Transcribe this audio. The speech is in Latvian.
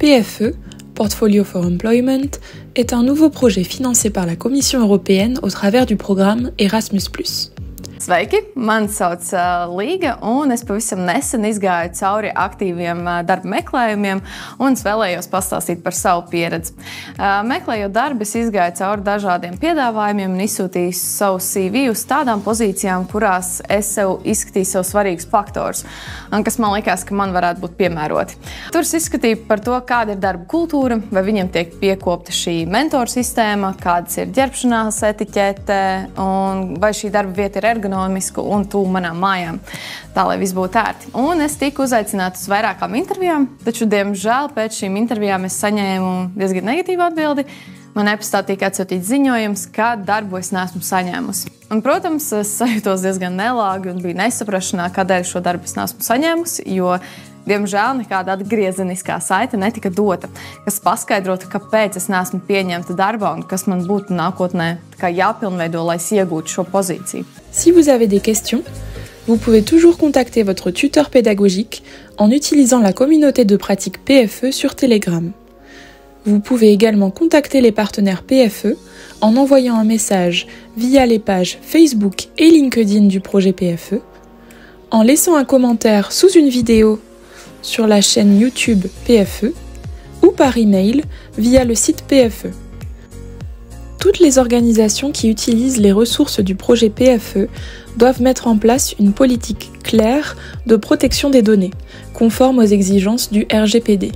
PFE, Portfolio for Employment, est un nouveau projet financé par la Commission européenne au travers du programme Erasmus+. Sveiki, mani sauc Līga, un es pavisam nesen izgāju cauri aktīviem darba meklējumiem, un es vēlējos pastāstīt par savu pieredzi. Meklējot darbu, es izgāju cauri dažādiem piedāvājumiem un izsūtīju savu CV uz tādām pozīcijām, kurās es sev izskatīju sev svarīgus faktorus, un kas man likās, ka man varētu būt piemēroti. Tur es izskatīju par to, kāda ir darba kultūra, vai viņam tiek piekopta šī mentoru sistēma, kādas ir ģērbšanās etiķete, un vai šī darba vieta ir ergonomiska un tuvu manām mājām, tā lai viss būtu ērti. Un es tiku uzaicināta uz vairākām intervijām, taču, diemžēl, pēc šīm intervijām es saņēmu diezgan negatīvu atbildi. Man e-pastā tika atsūtīts ziņojums, ka darbu es neesmu saņēmusi. Un, protams, es sajūtos diezgan nelāgi un biju nesaprašanā, kādēļ šo darbu es neesmu saņēmusi, jo, diemžēl, nekāda atgriezeniskā saite netika dota, kas paskaidrotu, kāpēc es neesmu pieņemta darbā un kas man būtu nākotnē jāpilnveido, lai es iegūtu šo pozīciju. Si vous avez des questions, vous pouvez toujours contacter votre tuteur pédagogique en utilisant la communauté de pratique PFE sur Telegram. Vous pouvez également contacter les partenaires PFE en envoyant un message via les pages Facebook et LinkedIn du projet PFE, en laissant un commentaire sous une vidéo sur la chaîne YouTube PFE ou par email via le site PFE. Toutes les organisations qui utilisent les ressources du projet PFE doivent mettre en place une politique claire de protection des données, conforme aux exigences du RGPD.